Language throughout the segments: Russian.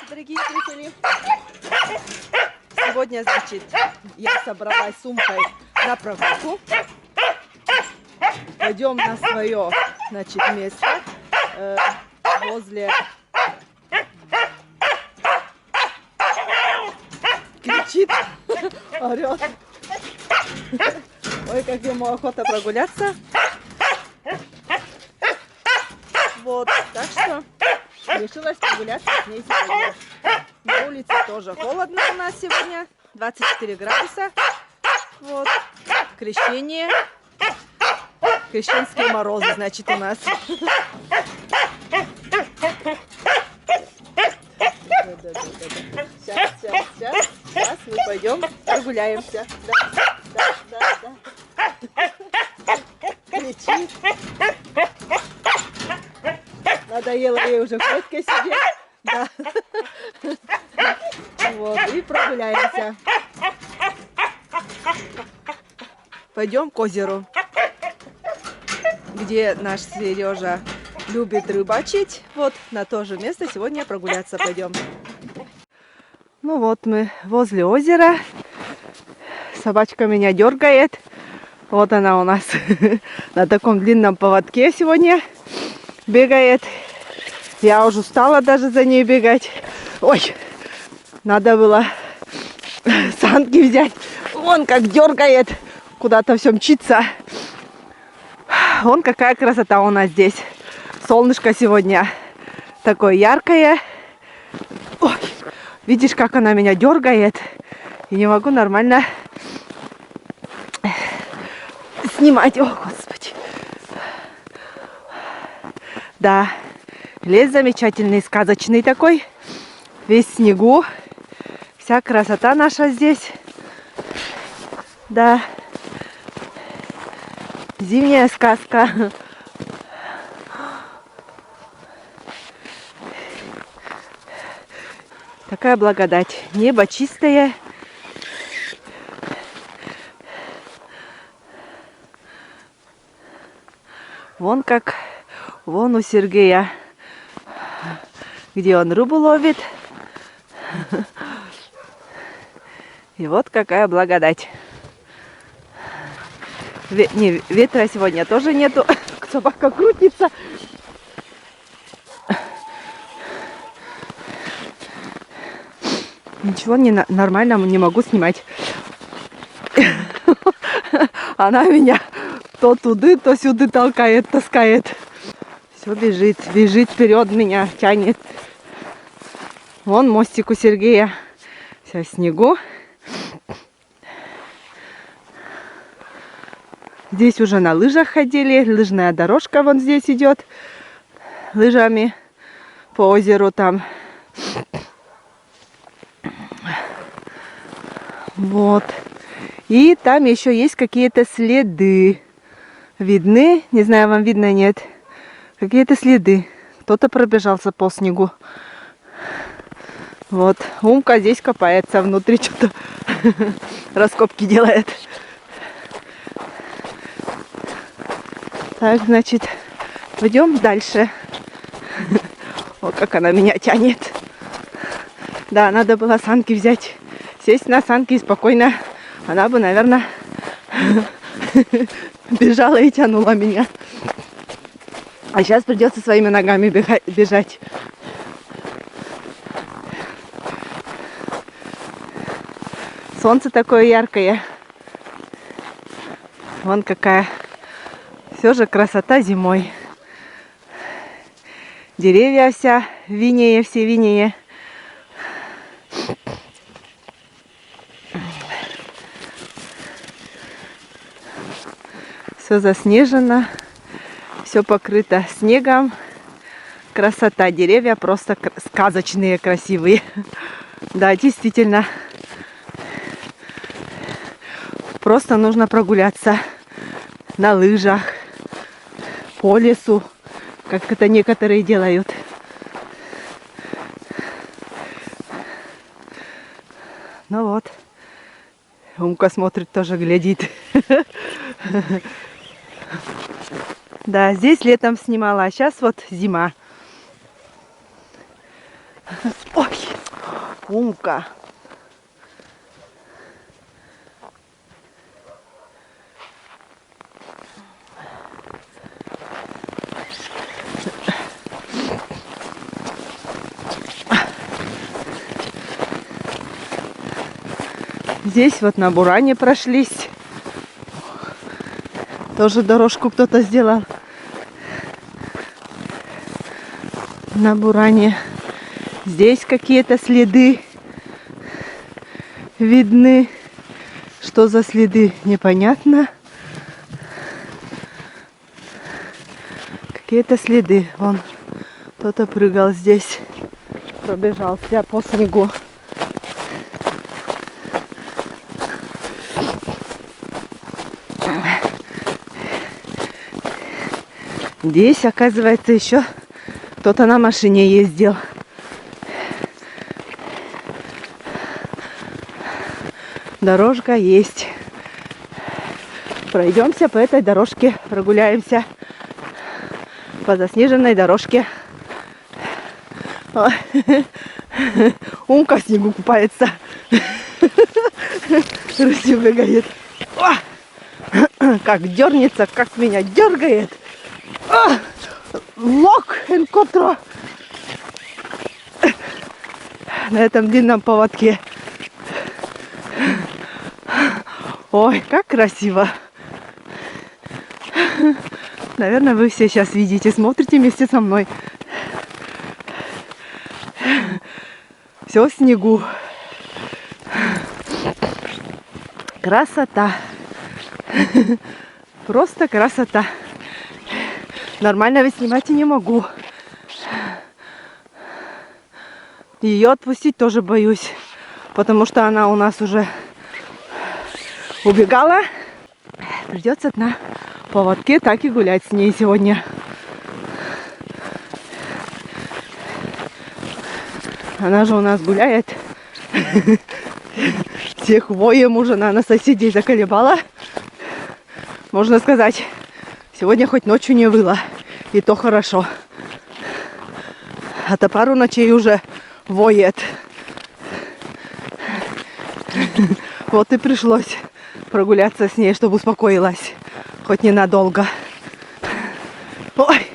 Дорогие зрители, сегодня, значит, я собралась с сумкой на прогулку. Пойдем на свое, значит, место возле... Кричит, орет. Ой, как ему охота прогуляться. Вот, так что решилась прогуляться с ней сегодня. На улице тоже холодно у нас сегодня, 24 градуса. Вот, крещение. Крещенские морозы, значит, у нас. Сейчас мы пойдем прогуляемся. Да. Кричит. Надоело ей уже в клетке сидеть. Да. Вот, и прогуляемся. Пойдем к озеру, где наш Сережа любит рыбачить. Вот на то же место сегодня прогуляться пойдем. Ну вот мы возле озера. Собачка меня дергает. Вот она у нас на таком длинном поводке сегодня бегает. Я уже устала даже за ней бегать. Ой, надо было санки взять. Вон как дергает. Куда-то все мчится. Вон какая красота у нас здесь. Солнышко сегодня такое яркое. Ой, видишь, как она меня дергает. И не могу нормально снимать. О, Господи. Да, лес замечательный, сказочный такой. Весь в снегу. Вся красота наша здесь. Да. Зимняя сказка. Такая благодать. Небо чистое. Вон как, вон у Сергея, где он рыбу ловит. И вот какая благодать. Ветра сегодня тоже нету. Собака крутится. Ничего нормально не могу снимать. Она меня то туды, то сюда толкает, таскает. Все бежит вперед меня, тянет. Вон мостик у Сергея. Вся в снегу. Здесь уже на лыжах ходили. Лыжная дорожка вон здесь идет. Лыжами по озеру там. Вот. И там еще есть какие-то следы. Видны? Не знаю, вам видно, нет. Какие-то следы. Кто-то пробежался по снегу. Вот. Умка здесь копается внутри, что-то раскопки делает. Так, значит, пойдем дальше. Вот как она меня тянет. Да, надо было санки взять. Сесть на санки и спокойно. Она бы, наверное, бежала и тянула меня. А сейчас придется своими ногами бежать. Солнце такое яркое. Вон какая. Все же красота зимой. Деревья все винее. Все заснежено, все покрыто снегом. Красота, деревья просто сказочные, красивые. Да, действительно. Просто нужно прогуляться на лыжах, по лесу, как это некоторые делают. Ну вот. Умка смотрит, тоже глядит. Да, здесь летом снимала, а сейчас вот зима. Ой, Умка. Здесь вот на буране прошлись. Тоже дорожку кто-то сделал. На буране. Здесь какие-то следы видны. Что за следы, непонятно. Какие-то следы. Вон кто-то прыгал здесь. Пробежался по снегу. Здесь, оказывается, еще кто-то на машине ездил. Дорожка есть. Пройдемся по этой дорожке, прогуляемся по заснеженной дорожке. Умка в снегу купается. Рысью бегает. Как дернется, как меня дергает. Лок энкотро. На этом длинном поводке. Ой, как красиво. Наверное, вы все сейчас видите, смотрите вместе со мной. Все в снегу. Красота. Просто красота. Нормально снимать и не могу. Ее отпустить тоже боюсь, потому что она у нас уже убегала. Придется на поводке так и гулять с ней сегодня. Она же у нас гуляет. Всех воем уже на соседей заколебала. Можно сказать, сегодня хоть ночью не выла. И то хорошо. А то пару ночей уже воет. Вот и пришлось прогуляться с ней, чтобы успокоилась. Хоть ненадолго. Ой.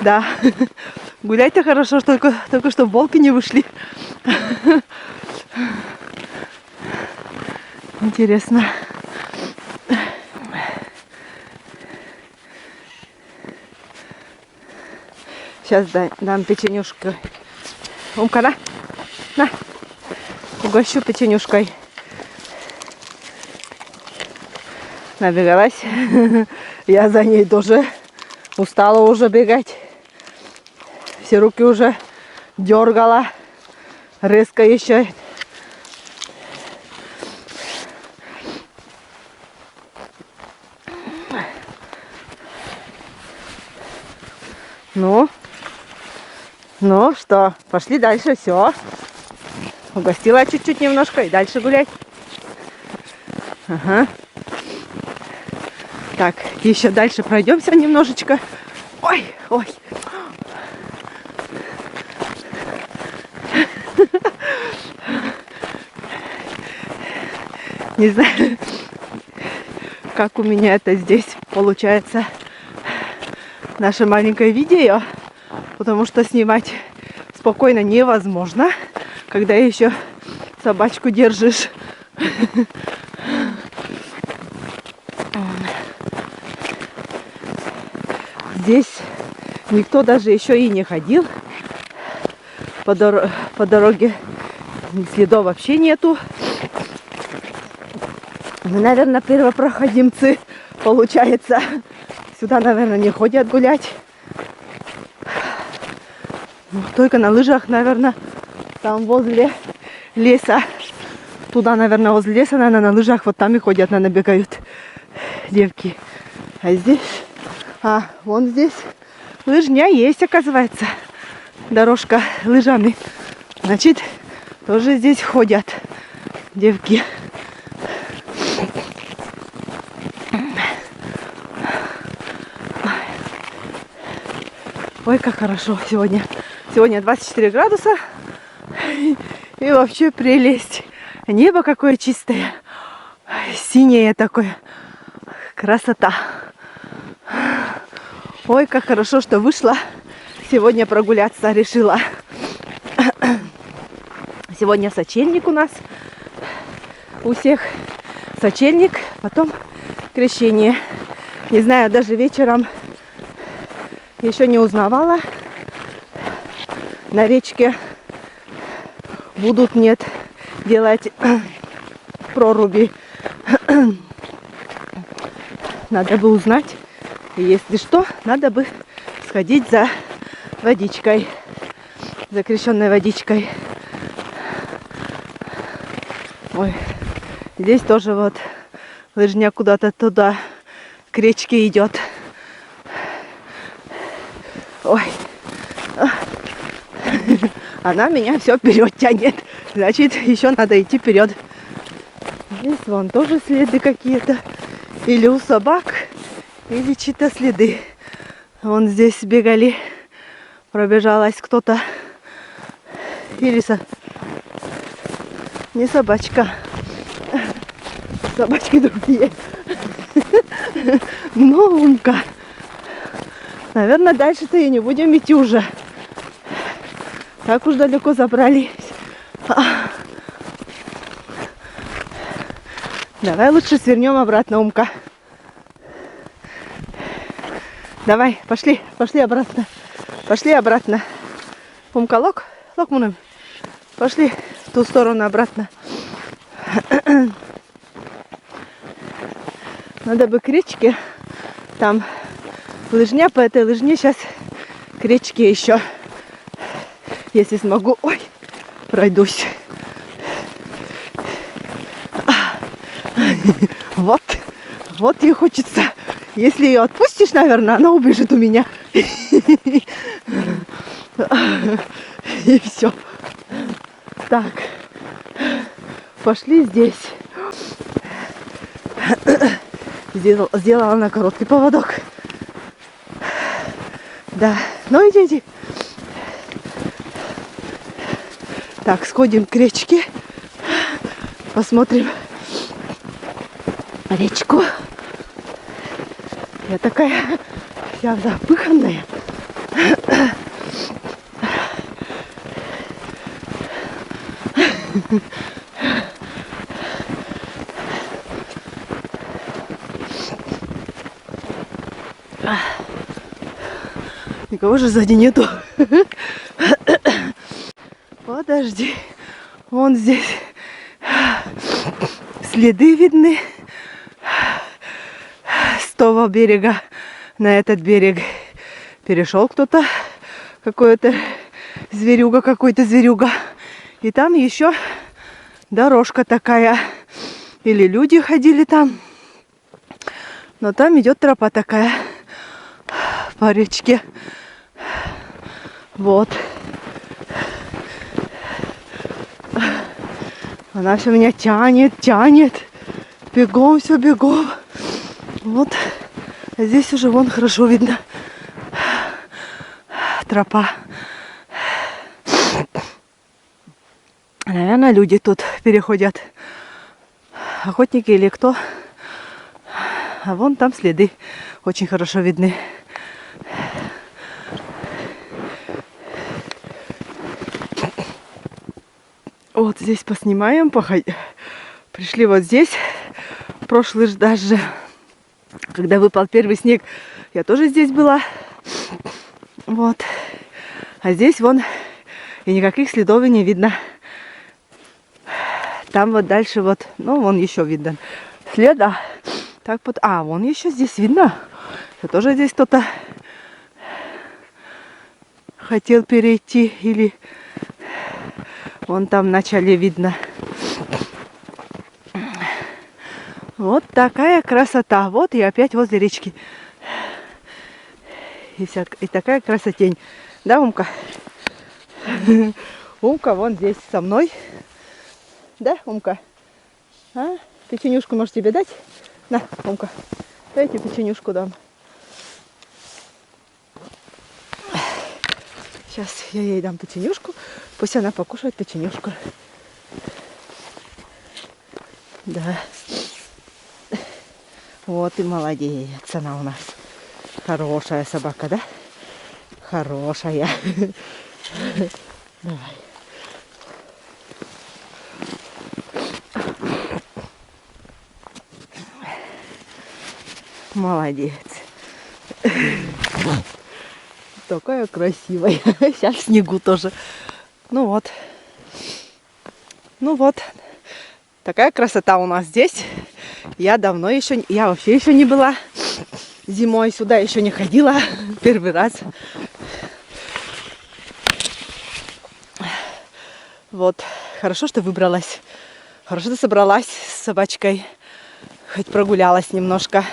Да. Гулять-то хорошо, только что волки не вышли. Интересно. Сейчас дам печенюшку. Умка, на. На. Угощу печенюшкой. Набегалась. Я за ней тоже устала уже бегать. Все руки уже дергала. Резко еще. Ну что, пошли дальше, все. Угостила чуть-чуть немножко и дальше гулять. Ага. Так, еще дальше пройдемся немножечко. Ой, ой. Не знаю, как у меня это здесь получается. Наше маленькое видео. Потому что снимать спокойно невозможно, когда еще собачку держишь. Здесь никто даже еще и не ходил. По дороге следов вообще нету. Мы, наверное, первопроходимцы, получается. Сюда, наверное, не ходят гулять. Только на лыжах, наверное, там возле леса. Туда, наверное, возле леса, наверное, на лыжах вот там и ходят, наверное, бегают девки. А здесь, вон здесь лыжня есть, оказывается. Дорожка лыжами. Значит, тоже здесь ходят девки. Ой, как хорошо сегодня. Сегодня 24 градуса. И вообще прелесть. Небо какое чистое. Синее такое. Красота. Ой, как хорошо, что вышла. Сегодня прогуляться решила. Сегодня сочельник у нас. У всех сочельник, потом крещение. Не знаю, даже вечером еще не узнавала. На речке будут, нет, делать проруби. Надо бы узнать. И если что, надо бы сходить за водичкой. За крещенной водичкой. Ой, здесь тоже вот лыжня куда-то туда к речке идет. Ой. Она меня все вперед тянет. Значит, еще надо идти вперед. Здесь вон тоже следы какие-то. Или у собак, или чьи-то следы. Вон здесь бегали. Пробежалась кто-то. Или не собачка. Собачки другие. Но умка. Наверное, дальше-то и не будем идти уже. Так уж далеко забрались. Давай лучше свернем обратно, Умка. Давай, пошли, пошли обратно. Пошли обратно. Умка, лок мунем. Пошли в ту сторону обратно. Надо бы к речке. Там лыжня, по этой лыжне сейчас к речке еще. Если смогу, ой, пройдусь. Вот ей хочется. Если ее отпустишь, наверное, она убежит у меня. И все. Так. Пошли здесь. Сделала на короткий поводок. Да. Ну иди. Так, сходим к речке. Посмотрим речку. Я такая вся запыханная. Никого же сзади нету. Подожди. Вон здесь следы видны. С того берега на этот берег перешел кто-то. Какой-то зверюга. И там еще дорожка такая. Или люди ходили там. Но там идет тропа такая по речке. Вот. Она все меня тянет. Бегом, все бегом. Вот. А здесь уже вон хорошо видно. Тропа. Наверное, люди тут переходят. Охотники или кто. А вон там следы очень хорошо видны. Вот здесь поснимаем. Пришли вот здесь. Прошлый даже, когда выпал первый снег, я тоже здесь была. Вот. А здесь вон и никаких следов и не видно. Там вот дальше вот, ну вон еще видно следа. Так вот, вон еще здесь видно. Это тоже здесь кто-то хотел перейти или вон там в начале видно. Вот такая красота. Вот и опять возле речки. И такая красотень. Да, Умка? Умка вон здесь со мной. Да, Умка? Печенюшку можешь тебе дать? На, Умка. Дайте печенюшку дам. Сейчас я ей дам печенюшку. Пусть она покушает печенюшку. Да. Вот и молодец она у нас. Хорошая собака, да? Хорошая. Давай. Молодец. Такая красивая. Сейчас в снегу тоже. Ну вот. Ну вот. Такая красота у нас здесь. Я давно еще... Я вообще еще не была зимой. Сюда еще не ходила. Первый раз. Вот. Хорошо, что выбралась. Хорошо, что собралась с собачкой. Хоть прогулялась немножко.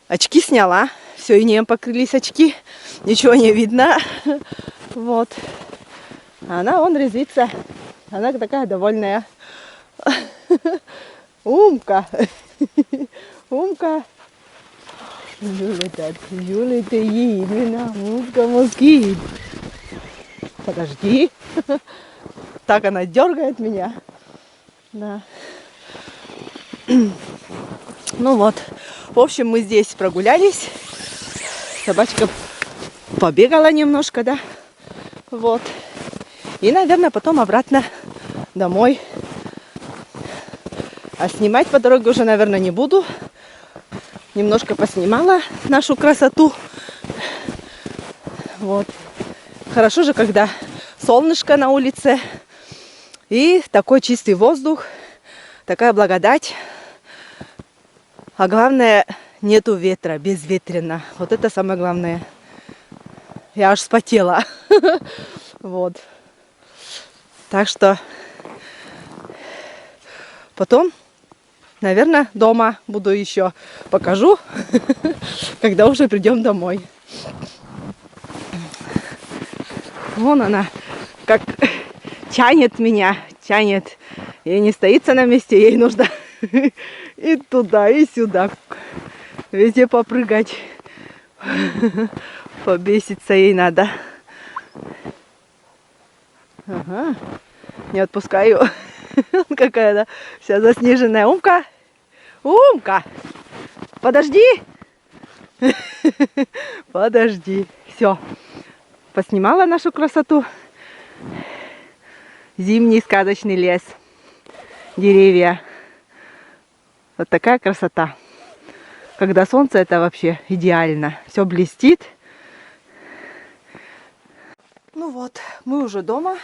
Очки сняла. Все, инеем покрылись очки. Ничего не видно. Вот. Она, вон, резвится. Она такая довольная. Умка. Умка. Юля, ты едина. Умка, москит. Подожди. Так она дергает меня. Да. Ну вот. В общем, мы здесь прогулялись. Собачка побегала немножко, да. Вот. И, наверное, потом обратно домой. А снимать по дороге уже, наверное, не буду. Немножко поснимала нашу красоту. Вот. Хорошо же, когда солнышко на улице. И такой чистый воздух. Такая благодать. А главное, нету ветра, безветренно. Вот это самое главное. Я аж вспотела. Вот. Так что потом, наверное, дома буду еще покажу, когда уже придем домой. Вон она, как тянет меня, тянет. Ей не стоится на месте, ей нужно и туда, и сюда. Везде попрыгать. Побеситься ей надо. Ага. Не отпускаю. Какая-то вся заснеженная. Умка. Умка. Подожди. Подожди. Все. Поснимала нашу красоту. Зимний сказочный лес. Деревья. Вот такая красота. Когда солнце, это вообще идеально. Все блестит. Ну вот, мы уже дома.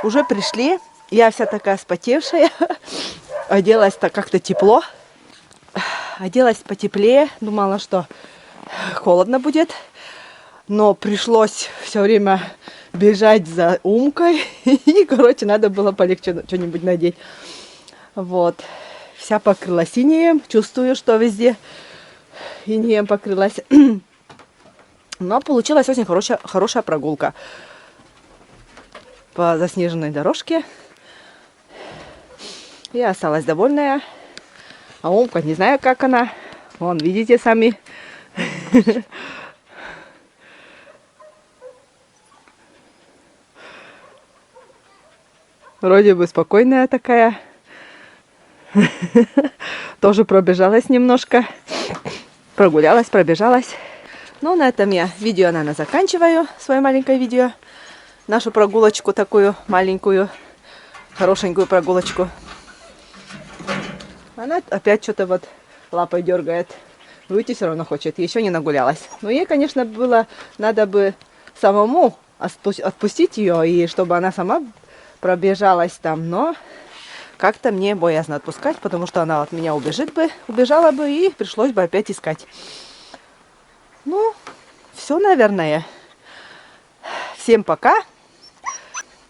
Уже пришли. Я вся такая вспотевшая. Оделась-то как-то тепло. Оделась потеплее. Думала, что холодно будет. Но пришлось все время бежать за Умкой. И, короче, надо было полегче что-нибудь надеть. Вот. Вся покрылась инеем. Чувствую, что везде инеем покрылась. Но получилась очень хорошая прогулка. По заснеженной дорожке. Я осталась довольная. А Умка, не знаю, как она. Вон, видите сами. Вроде бы спокойная такая. Тоже пробежалась немножко. Прогулялась, пробежалась. Ну, на этом я видео, наверное, заканчиваю. Свое маленькое видео. Нашу прогулочку такую маленькую. Хорошенькую прогулочку. Она опять что-то вот лапой дергает. Выйти все равно хочет. Еще не нагулялась. Но ей, конечно, было надо бы самому отпустить ее. И чтобы она сама пробежалась там. Но как-то мне боязно отпускать. Потому что она от меня убежала бы. И пришлось бы опять искать. Ну, все, наверное. Всем пока.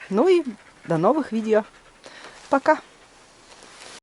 Ну и до новых видео. Пока.